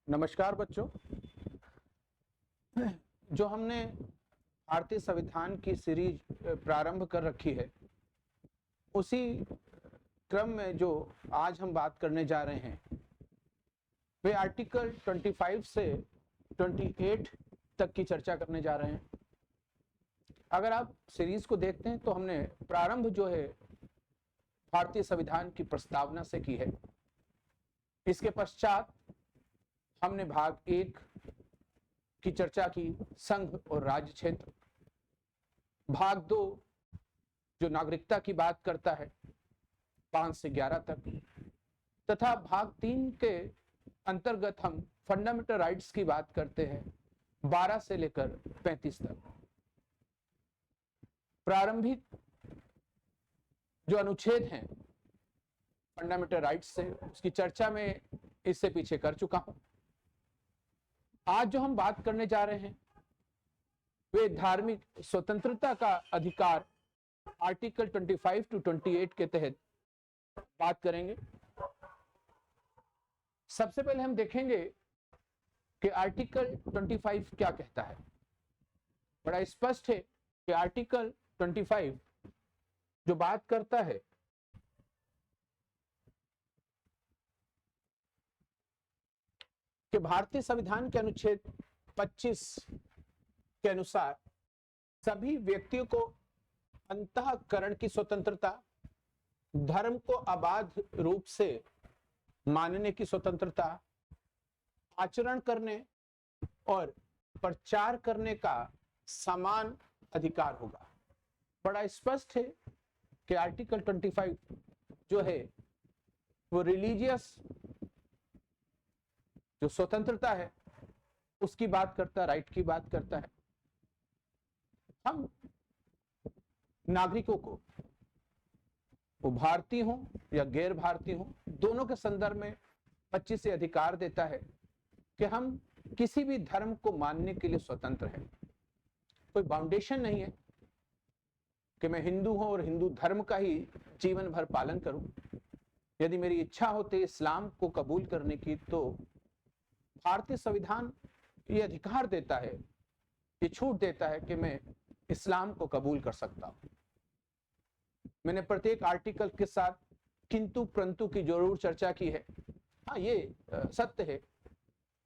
नमस्कार बच्चों। जो हमने भारतीय संविधान की सीरीज प्रारंभ कर रखी है, उसी क्रम में जो आज हम बात करने जा रहे हैं वे आर्टिकल 25 से 28 तक की चर्चा करने जा रहे हैं। अगर आप सीरीज को देखते हैं तो हमने प्रारंभ जो है भारतीय संविधान की प्रस्तावना से की है। इसके पश्चात हमने भाग 1 की चर्चा की, संघ और राज्य क्षेत्र। भाग 2 जो नागरिकता की बात करता है 5 से 11 तक, तथा भाग 3 के अंतर्गत हम फंडामेंटल राइट्स की बात करते हैं 12 से लेकर 35 तक। प्रारंभिक जो अनुच्छेद हैं फंडामेंटल राइट्स से, उसकी चर्चा में इससे पीछे कर चुका हूं। आज जो हम बात करने जा रहे हैं वे धार्मिक स्वतंत्रता का अधिकार आर्टिकल 25 टू 28 के तहत बात करेंगे। सबसे पहले हम देखेंगे कि आर्टिकल 25 क्या कहता है। बड़ा स्पष्ट है कि आर्टिकल 25 जो बात करता है कि भारतीय संविधान के अनुच्छेद 25 के अनुसार सभी व्यक्तियों को अंतःकरण की स्वतंत्रता, धर्म को अबाध रूप से मानने की स्वतंत्रता, आचरण करने और प्रचार करने का समान अधिकार होगा। बड़ा स्पष्ट है कि आर्टिकल 25 जो है वो रिलीजियस जो स्वतंत्रता है उसकी बात करता है, राइट की बात करता है। हम नागरिकों को, वो भारतीय हो या गैर भारतीय हो, दोनों के संदर्भ में 25 से अधिकार देता है कि हम किसी भी धर्म को मानने के लिए स्वतंत्र हैं। कोई बाउंडेशन नहीं है कि मैं हिंदू हूं और हिंदू धर्म का ही जीवन भर पालन करूं। यदि मेरी इच्छा होती इस्लाम को कबूल करने की, तो भारतीय संविधान ये अधिकार देता है, ये छूट देता है कि मैं इस्लाम को कबूल कर सकता हूं। मैंने प्रत्येक आर्टिकल के साथ किंतु परंतु की जरूर चर्चा की है। हाँ, ये सत्य है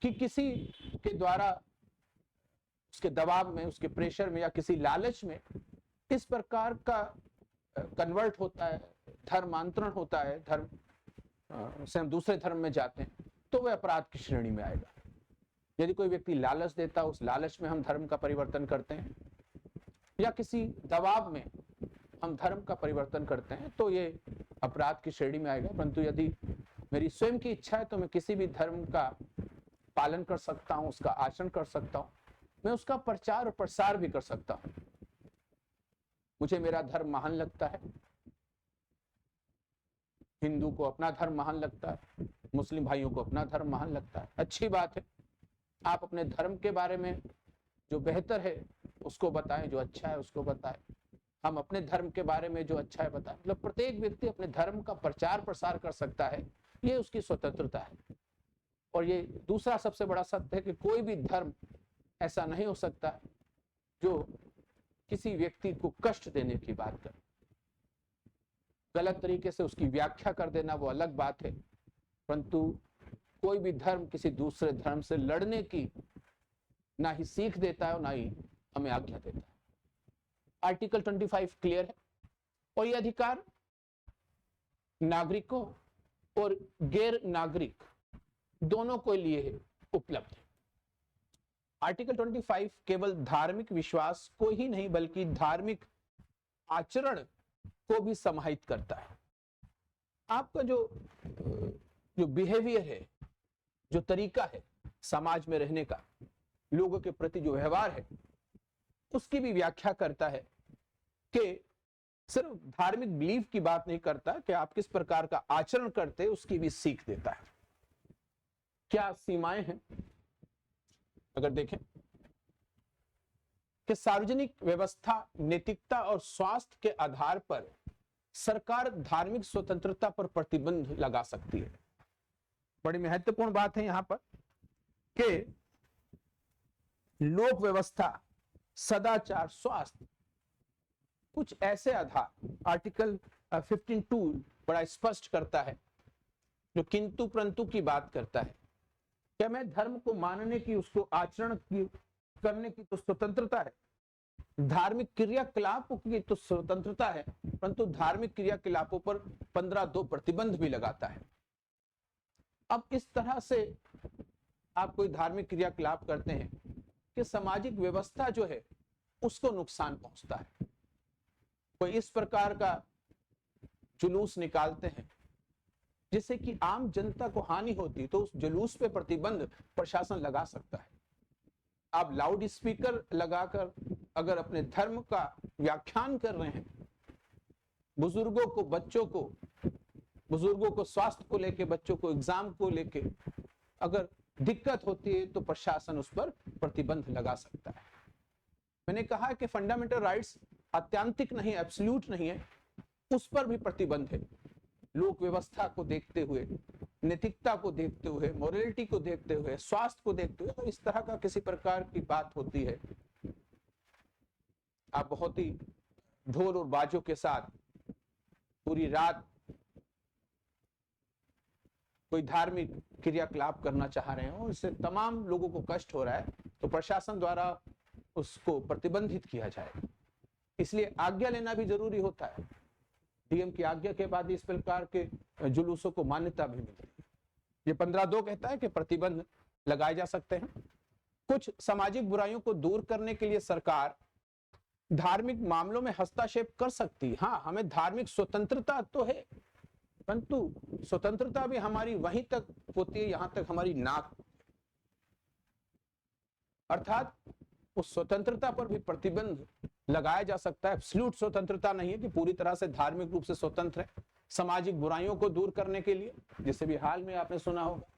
कि किसी के द्वारा उसके दबाव में, उसके प्रेशर में या किसी लालच में इस प्रकार का कन्वर्ट होता है, धर्मांतरण होता है, धर्म से हम दूसरे धर्म में जाते हैं, तो वह अपराध की श्रेणी में आएगा। यदि कोई व्यक्ति लालच देता, उस लालच में हम धर्म का परिवर्तन करते हैं या किसी दबाव में हम धर्म का परिवर्तन करते हैं, तो ये अपराध की श्रेणी में आएगा। परंतु यदि मेरी स्वयं की इच्छा है तो मैं किसी भी धर्म का पालन कर सकता हूं, उसका आचरण कर सकता हूं, मैं उसका प्रचार और प्रसार भी कर सकता हूं। मुझे मेरा धर्म महान लगता है, हिंदू को अपना धर्म महान लगता है, मुस्लिम भाइयों को अपना धर्म महान लगता है। अच्छी बात है, आप अपने धर्म के बारे में जो बेहतर है उसको बताएं, जो अच्छा है उसको बताएं। हम अपने धर्म के बारे में जो अच्छा है बताएं। मतलब प्रत्येक व्यक्ति अपने धर्म का प्रचार प्रसार कर सकता है, ये उसकी स्वतंत्रता है। और ये दूसरा सबसे बड़ा सत्य है कि कोई भी धर्म ऐसा नहीं हो सकता जो किसी व्यक्ति को कष्ट देने की बात करे। गलत तरीके से उसकी व्याख्या कर देना वो अलग बात है, परंतु कोई भी धर्म किसी दूसरे धर्म से लड़ने की ना ही सीख देता है और ना ही हमें आज्ञा देता है। आर्टिकल 25 क्लियर है और यह अधिकार नागरिकों और गैर नागरिक दोनों के लिए उपलब्ध है। आर्टिकल 25 केवल धार्मिक विश्वास को ही नहीं बल्कि धार्मिक आचरण को भी समाहित करता है। आपका जो बिहेवियर है, जो तरीका है समाज में रहने का, लोगों के प्रति जो व्यवहार है, उसकी भी व्याख्या करता है कि सिर्फ धार्मिक बिलीफ की बात नहीं करता कि आप किस प्रकार का आचरण करते, उसकी भी सीख देता है। क्या सीमाएं हैं? अगर देखें कि सार्वजनिक व्यवस्था, नैतिकता और स्वास्थ्य के आधार पर सरकार धार्मिक स्वतंत्रता पर प्रतिबंध लगा सकती है। बड़ी महत्वपूर्ण बात है यहां पर कि लोक व्यवस्था, सदाचार, स्वास्थ्य, कुछ ऐसे आधार आर्टिकल 15(2) बड़ा स्पष्ट करता है, जो किंतु परंतु की बात करता है। क्या मैं धर्म को मानने की, उसको आचरण की करने की तो स्वतंत्रता है, धार्मिक क्रियाकलापों की तो स्वतंत्रता है, परंतु धार्मिक क्रियाकलापों पर 15(2) प्रतिबंध भी लगाता है। अब इस तरह से आप कोई धार्मिक क्रियाकलाप करते हैं कि सामाजिक व्यवस्था जो है उसको नुकसान पहुंचता है। कोई इस प्रकार का जुलूस निकालते हैं जिससे कि आम जनता को हानि होती, तो उस जुलूस पे प्रतिबंध प्रशासन लगा सकता है। आप लाउड स्पीकर लगाकर अगर अपने धर्म का व्याख्यान कर रहे हैं, बुजुर्गों को, बच्चों को, बुजुर्गों को स्वास्थ्य को लेके, बच्चों को एग्जाम को लेके अगर दिक्कत होती है तो प्रशासन उस पर प्रतिबंध लगा सकता है। मैंने कहा कि फंडामेंटल राइट्स आत्यांतिक नहीं, एब्सोल्यूट नहीं है, उस पर भी प्रतिबंध है। लोक व्यवस्था को देखते हुए, नैतिकता को देखते हुए, मोरलिटी को देखते हुए, स्वास्थ्य को देखते हुए, तो इस तरह का किसी प्रकार की बात होती है, आप बहुत ही ढोल और बाजों के साथ पूरी रात कोई धार्मिक क्रियाकलाप करना चाह रहे हैं और इससे तमाम लोगों को कष्ट हो रहा है, तो प्रशासन द्वारा उसको प्रतिबंधित किया जाएगा। इसलिए आज्ञा लेना भी जरूरी होता है। डीएम की आज्ञा के बाद इस प्रकार के जुलूसों को मान्यता भी मिलती है। ये 15(2) कहता है कि प्रतिबंध लगाए जा सकते हैं। कुछ सामाजिक बुराइयों को दूर करने के लिए सरकार धार्मिक मामलों में हस्तक्षेप कर सकती है। हाँ, हमें धार्मिक स्वतंत्रता तो है, परंतु स्वतंत्रता भी हमारी वहीं तक होती है, यहां तक हमारी नाक, अर्थात उस स्वतंत्रता पर भी प्रतिबंध लगाया जा सकता है। एब्सोल्यूट स्वतंत्रता नहीं है कि पूरी तरह से धार्मिक रूप से स्वतंत्र है। सामाजिक बुराइयों को दूर करने के लिए, जैसे भी हाल में आपने सुना होगा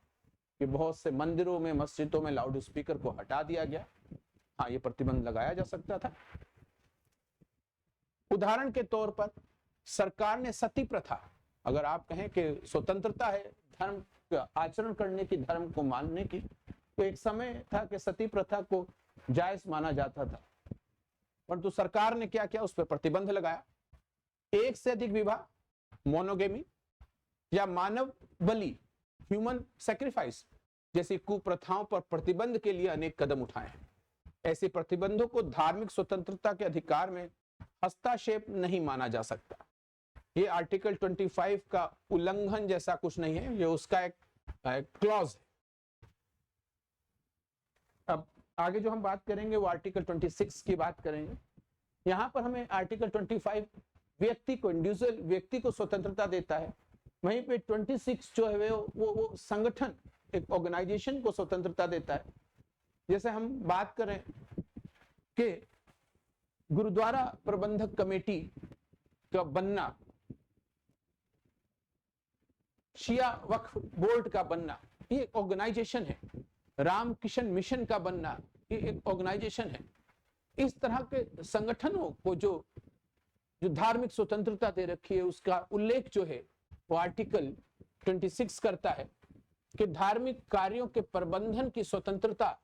कि बहुत से मंदिरों में, मस्जिदों में लाउड स्पीकर को हटा दिया गया। हाँ, ये प्रतिबंध लगाया जा सकता था। उदाहरण के तौर पर सरकार ने सती प्रथा, अगर आप कहें कि स्वतंत्रता है धर्म का आचरण करने की, धर्म को मानने की, तो एक समय था कि सती प्रथा को जायज माना जाता था, परंतु सरकार ने क्या किया, उस पर प्रतिबंध लगाया। एक से अधिक विवाह, मोनोगेमी या मानव बलि, ह्यूमन सैक्रिफाइस जैसी कुप्रथाओं पर प्रतिबंध के लिए अनेक कदम उठाए हैं। ऐसे प्रतिबंधों को धार्मिक स्वतंत्रता के अधिकार में हस्तक्षेप नहीं माना जा सकता। ये आर्टिकल 25 का उल्लंघन जैसा कुछ नहीं है, ये उसका एक क्लॉज है। अब आगे जो हम बात करेंगे वो आर्टिकल 26 की बात करेंगे। यहाँ पर हमें आर्टिकल 25 व्यक्ति को, इंडिविजुअल व्यक्ति को स्वतंत्रता देता है, वहीं पे 26 जो है वो संगठन, एक ऑर्गेनाइजेशन को स्वतंत्रता देता है। जैसे हम बात करें कि गुरुद्वारा प्रबंधक कमेटी का बनना, शिया वक्फ बोर्ड का बनना, ये ऑर्गेनाइजेशन है। रामकिशन मिशन का बनना, ये एक ऑर्गेनाइजेशन है। इस तरह के संगठनों को जो धार्मिक स्वतंत्रता दे रखी है, उसका उल्लेख जो है वो आर्टिकल 26 करता है कि धार्मिक कार्यों के प्रबंधन की स्वतंत्रता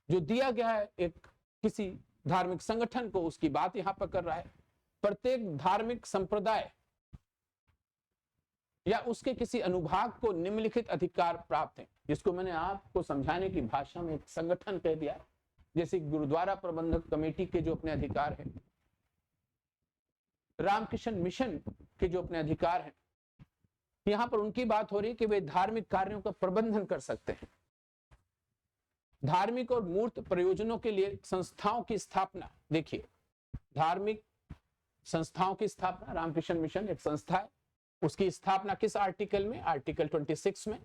जो दिया गया है एक किसी धार्मिक संगठन को, उसकी बात यहां पर कर रहा है। प्रत्येक धार्मिक संप्रदाय या उसके किसी अनुभाग को निम्नलिखित अधिकार प्राप्त है, जिसको मैंने आपको समझाने की भाषा में एक संगठन कह दिया। जैसे गुरुद्वारा प्रबंधक कमेटी के जो अपने अधिकार हैं, रामकिशन मिशन के जो अपने अधिकार हैं, यहां पर उनकी बात हो रही है कि वे धार्मिक कार्यों का प्रबंधन कर सकते हैं। धार्मिक और मूर्त प्रयोजनों के लिए संस्थाओं की स्थापना, देखिए धार्मिक संस्थाओं की स्थापना, रामकिशन मिशन एक संस्था है, उसकी स्थापना किस आर्टिकल में, आर्टिकल 26 में।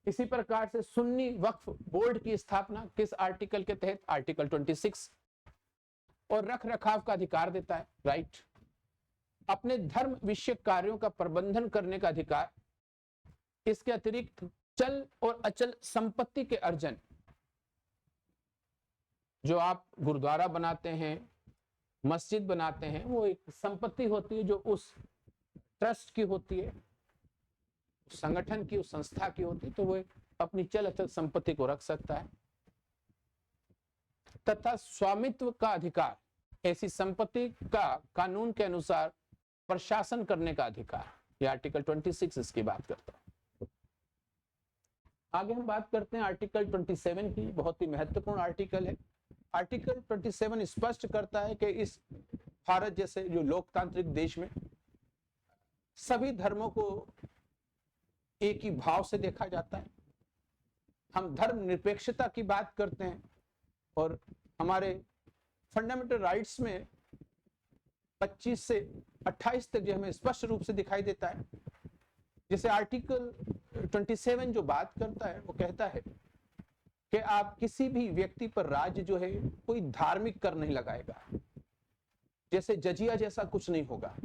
इसी प्रकार से सुन्नी वक्फ बोर्ड की स्थापना किस आर्टिकल के तहत, आर्टिकल 26। और रख रखाव का अधिकार देता है, राइट। अपने धर्म विषयक कार्यों का प्रबंधन करने का अधिकार। इसके अतिरिक्त चल और अचल संपत्ति के अर्जन, जो आप गुरुद्वारा बनाते हैं, मस्जिद बनाते हैं, वो एक संपत्ति होती है जो उस ट्रस्ट की होती है, उस संगठन की, उस संस्था की होती है, तो वो एक अपनी चल अचल संपत्ति को रख सकता है, तथा स्वामित्व का अधिकार, ऐसी संपत्ति का कानून के अनुसार प्रशासन करने का अधिकार। यह आर्टिकल 26 इसकी बात करता है। आगे हम बात करते हैं आर्टिकल 27 की, बहुत ही महत्वपूर्ण आर्टिकल है। आर्टिकल 27 स्पष्ट करता है कि इस भारत जैसे जो लोकतांत्रिक देश में सभी धर्मों को एक ही भाव से देखा जाता है। हम धर्म निरपेक्षता की बात करते हैं और हमारे फंडामेंटल राइट्स में 25 से 28 तक जो हमें स्पष्ट रूप से दिखाई देता है। जैसे आर्टिकल 27 जो बात करता है वो कहता है कि आप किसी भी व्यक्ति पर राज्य जो है कोई धार्मिक कर नहीं लगाएगा, जैसे जजिया जैसा कुछ नहीं होगा,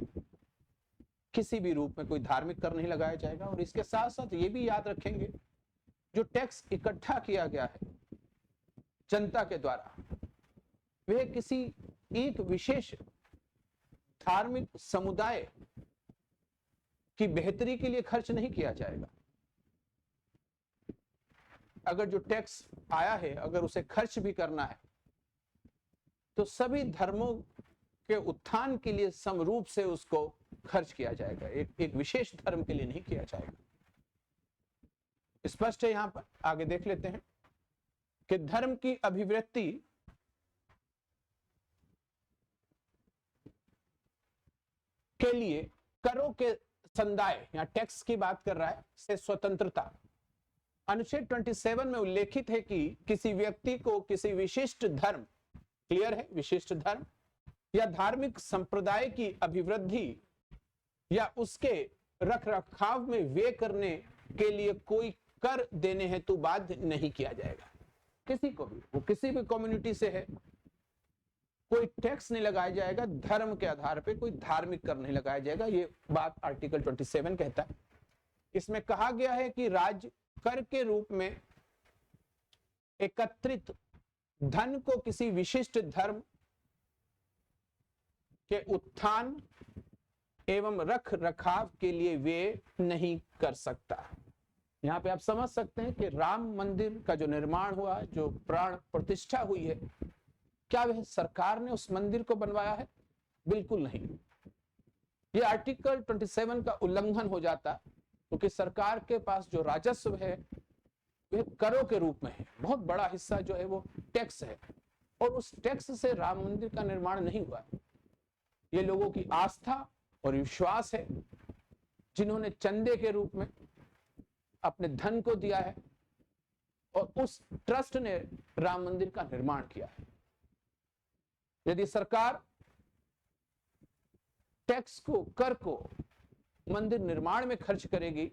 किसी भी रूप में कोई धार्मिक कर नहीं लगाया जाएगा। और इसके साथ साथ ये भी याद रखेंगे, जो टैक्स इकट्ठा किया गया है जनता के द्वारा, वह किसी एक विशेष धार्मिक समुदाय की बेहतरी के लिए खर्च नहीं किया जाएगा। अगर जो टैक्स आया है अगर उसे खर्च भी करना है तो सभी धर्मों के उत्थान के लिए समरूप से उसको खर्च किया जाएगा, एक विशेष धर्म के लिए नहीं किया जाएगा। स्पष्ट है। यहां पर आगे देख लेते हैं कि धर्म की अभिवृत्ति के लिए करों के संदाय, यहां टैक्स की बात कर रहा है, से स्वतंत्रता। अनुच्छेद 27 में उल्लेखित है कि किसी व्यक्ति को किसी विशिष्ट धर्म, क्लियर है, विशिष्ट धर्म या धार्मिक संप्रदाय की अभिवृद्धि या उसके रख रखाव में व्यय करने के लिए कोई कर देने हेतु बाध्य नहीं किया जाएगा। किसी को भी, वो किसी भी कम्युनिटी से है, कोई टैक्स नहीं लगाया जाएगा, धर्म के आधार पे कोई धार्मिक कर नहीं लगाया जाएगा। ये बात आर्टिकल 27 कहता है। इसमें कहा गया है कि राज्य कर के रूप में एकत्रित धन को किसी विशिष्ट धर्म के उत्थान एवं रख रखाव के लिए व्यय नहीं कर सकता। यहां पे आप समझ सकते हैं कि राम मंदिर का जो निर्माण हुआ, जो प्राण प्रतिष्ठा हुई है, क्या वह सरकार ने उस मंदिर को बनवाया है? बिल्कुल नहीं। यह आर्टिकल 27 का उल्लंघन हो जाता, क्योंकि सरकार के पास जो राजस्व है वह करों के रूप में है, बहुत बड़ा हिस्सा जो है वो टैक्स है, और उस टैक्स से राम मंदिर का निर्माण नहीं हुआ। ये लोगों की आस्था और विश्वास है, जिन्होंने चंदे के रूप में अपने धन को दिया है और उस ट्रस्ट ने राम मंदिर का निर्माण किया है। यदि सरकार टैक्स को, कर को मंदिर निर्माण में खर्च करेगी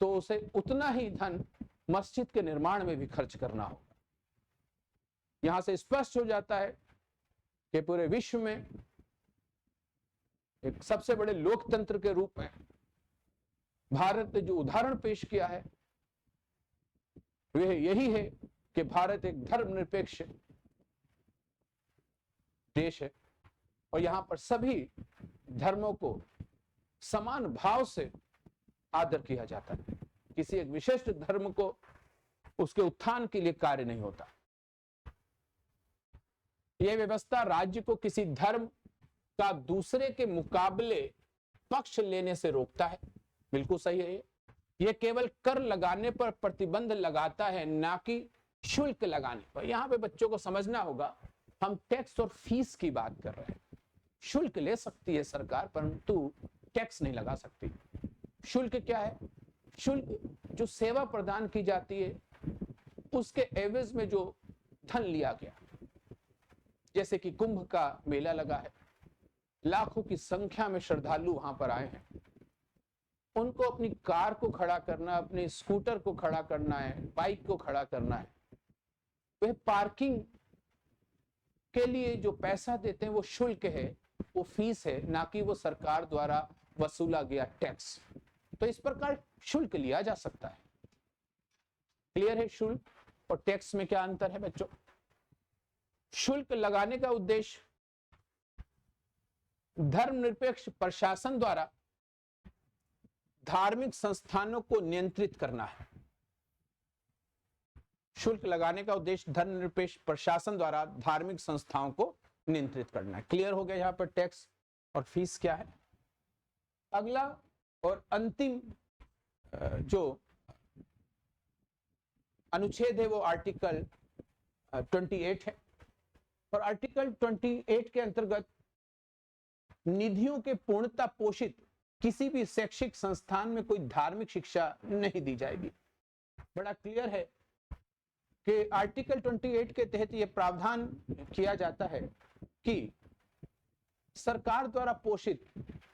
तो उसे उतना ही धन मस्जिद के निर्माण में भी खर्च करना होगा। यहां से स्पष्ट हो जाता है कि पूरे विश्व में एक सबसे बड़े लोकतंत्र के रूप में भारत ने जो उदाहरण पेश किया है वह यही है कि भारत एक धर्मनिरपेक्ष देश है और यहां पर सभी धर्मों को समान भाव से आदर किया जाता है। किसी एक विशिष्ट धर्म को उसके उत्थान के लिए कार्य नहीं होता। यह व्यवस्था राज्य को किसी धर्म का दूसरे के मुकाबले पक्ष लेने से रोकता है। बिल्कुल सही है। यह केवल कर लगाने पर प्रतिबंध लगाता है, ना कि शुल्क लगाने पर। यहां पे बच्चों को समझना होगा, हम टैक्स और फीस की बात कर रहे हैं। शुल्क ले सकती है सरकार, परंतु टैक्स नहीं लगा सकती। शुल्क क्या है? शुल्क जो सेवा प्रदान की जाती है उसके एवज में जो धन लिया गया, जैसे कि कुंभ का मेला लगा है, लाखों की संख्या में श्रद्धालु वहां पर आए हैं, उनको अपनी कार को खड़ा करना, अपने स्कूटर को खड़ा करना है, बाइक को खड़ा करना है, वह पार्किंग के लिए जो पैसा देते हैं वो शुल्क है, वो फीस है, ना कि वो सरकार द्वारा वसूला गया टैक्स। तो इस प्रकार शुल्क लिया जा सकता है। क्लियर है? शुल्क और टैक्स में क्या अंतर है बच्चों? शुल्क लगाने का उद्देश्य धर्मनिरपेक्ष प्रशासन द्वारा धार्मिक संस्थानों को नियंत्रित करना है। शुल्क लगाने का उद्देश्य धर्मनिरपेक्ष प्रशासन द्वारा धार्मिक संस्थाओं को नियंत्रित करना है। क्लियर हो गया यहाँ पर टैक्स और फीस क्या है। अगला और अंतिम जो अनुच्छेद है वो आर्टिकल 28 है, और आर्टिकल 28 के अंतर्गत निधियों के पूर्णता पोषित किसी भी शैक्षिक संस्थान में कोई धार्मिक शिक्षा नहीं दी जाएगी। बड़ा क्लियर है कि आर्टिकल 28 के तहत यह प्रावधान किया जाता है कि सरकार द्वारा पोषित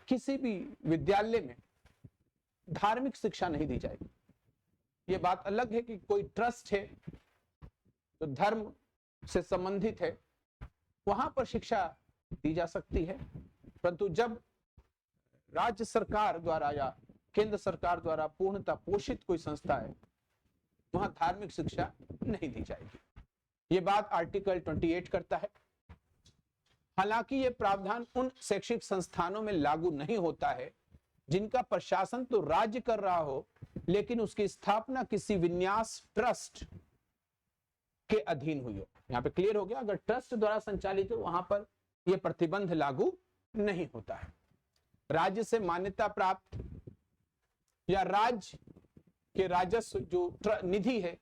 किसी भी विद्यालय में धार्मिक शिक्षा नहीं दी जाएगी। ये बात अलग है कि कोई ट्रस्ट है जो धर्म से संबंधित है, वहां पर शिक्षा दी जा सकती है, परंतु जब राज्य सरकार द्वारा या केंद्र सरकार द्वारा पूर्णतः पोषित कोई संस्था है, वहां धार्मिक शिक्षा नहीं दी जाएगी। ये बात आर्टिकल 28 करता है। हालांकि ये प्रावधान उन शैक्षिक संस्थानों में लागू नहीं होता है जिनका प्रशासन तो राज्य कर रहा हो, लेकिन उसकी स्थापना किसी विन्यास ट्रस्ट के अधीन हुई हो। यहाँ पे क्लियर हो गया, अगर ट्रस्ट द्वारा संचालित हो वहां पर यह प्रतिबंध लागू नहीं होता है। राज्य से मान्यता प्राप्त या राज्य के राजस्व जो निधि है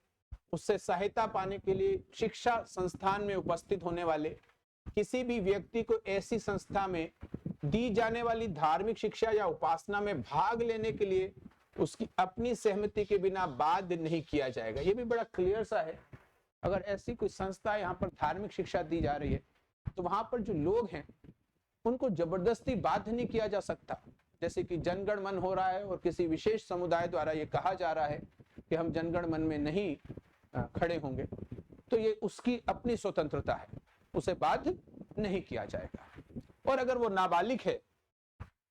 उससे सहायता पाने के लिए शिक्षा संस्थान में उपस्थित होने वाले किसी भी व्यक्ति को ऐसी संस्था में दी जाने वाली धार्मिक शिक्षा या उपासना में भाग लेने के लिए उसकी अपनी सहमति के बिना बाध्य नहीं किया जाएगा। ये भी बड़ा क्लियर सा है। अगर ऐसी कोई संस्था यहाँ पर धार्मिक शिक्षा दी जा रही है तो वहां पर जो लोग हैं उनको जबरदस्ती बाध्य नहीं किया जा सकता। जैसे कि जनगण मन हो रहा है और किसी विशेष समुदाय द्वारा ये कहा जा रहा है कि हम जनगण मन में नहीं खड़े होंगे, तो ये उसकी अपनी स्वतंत्रता है, उसे बाध्य नहीं किया जाएगा। और अगर वो नाबालिग है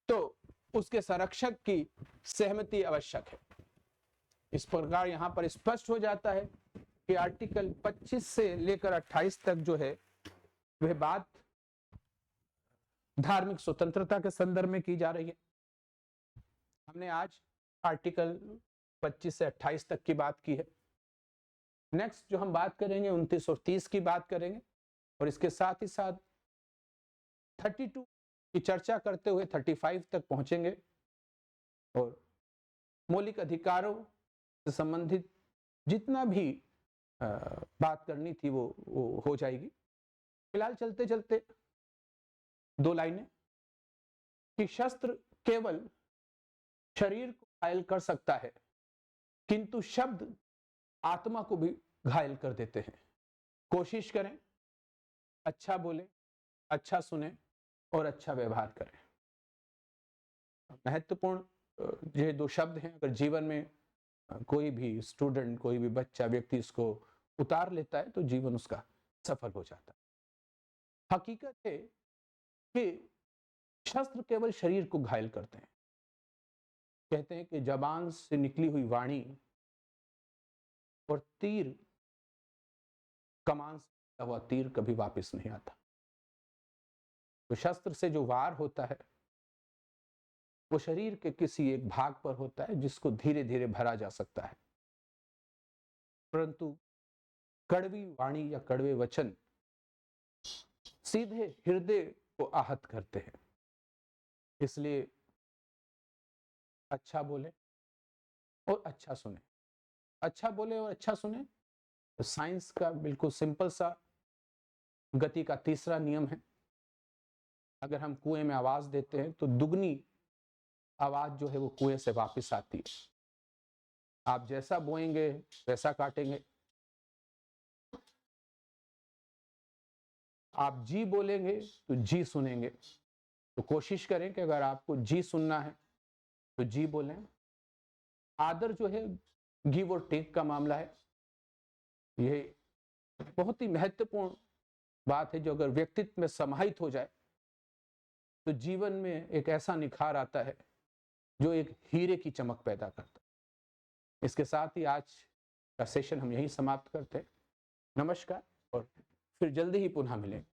तो उसके संरक्षक की सहमति आवश्यक है। इस प्रकार यहाँ पर स्पष्ट हो जाता है कि आर्टिकल 25 से लेकर 28 तक जो है वह बात धार्मिक स्वतंत्रता के संदर्भ में की जा रही है। हमने आज आर्टिकल 25 से 28 तक की बात की है। नेक्स्ट जो हम बात करेंगे 29 और 30 की बात करेंगे, और इसके साथ ही साथ 32 की चर्चा करते हुए 35 तक पहुंचेंगे और मौलिक अधिकारों से संबंधित जितना भी बात करनी थी वो हो जाएगी। फिलहाल चलते चलते 2 लाइनें कि शस्त्र केवल शरीर को घायल कर सकता है, किंतु शब्द आत्मा को भी घायल कर देते हैं। कोशिश करें, अच्छा बोलें, अच्छा सुने और अच्छा व्यवहार करें। महत्वपूर्ण ये 2 शब्द हैं। अगर जीवन में कोई भी स्टूडेंट, कोई भी बच्चा, व्यक्ति इसको उतार लेता है तो जीवन उसका सफल हो जाता है। हकीकत है कि शस्त्र केवल शरीर को घायल करते हैं। कहते हैं कि जबान से निकली हुई वाणी और तीर, कमान से हुआ तीर कभी वापस नहीं आता। तो शस्त्र से जो वार होता है वो शरीर के किसी एक भाग पर होता है जिसको धीरे धीरे भरा जा सकता है, परंतु कड़वी वाणी या कड़वे वचन सीधे हृदय को आहत करते हैं। इसलिए अच्छा बोले और अच्छा सुने। अच्छा बोले और अच्छा सुने तो साइंस का बिल्कुल सिंपल सा गति का तीसरा नियम है। अगर हम कुएं में आवाज देते हैं तो दुगनी आवाज जो है वो कुएं से वापस आती है। आप जैसा बोएंगे वैसा काटेंगे। आप जी बोलेंगे तो जी सुनेंगे। तो कोशिश करें कि अगर आपको जी सुनना है तो जी बोलें। आदर जो है गिव और टेक का मामला है। यह बहुत ही महत्वपूर्ण बात है जो अगर व्यक्तित्व में समाहित हो जाए तो जीवन में एक ऐसा निखार आता है जो एक हीरे की चमक पैदा करता है। इसके साथ ही आज का सेशन हम यहीं समाप्त करते हैं। नमस्कार और फिर जल्दी ही पुनः मिलेंगे।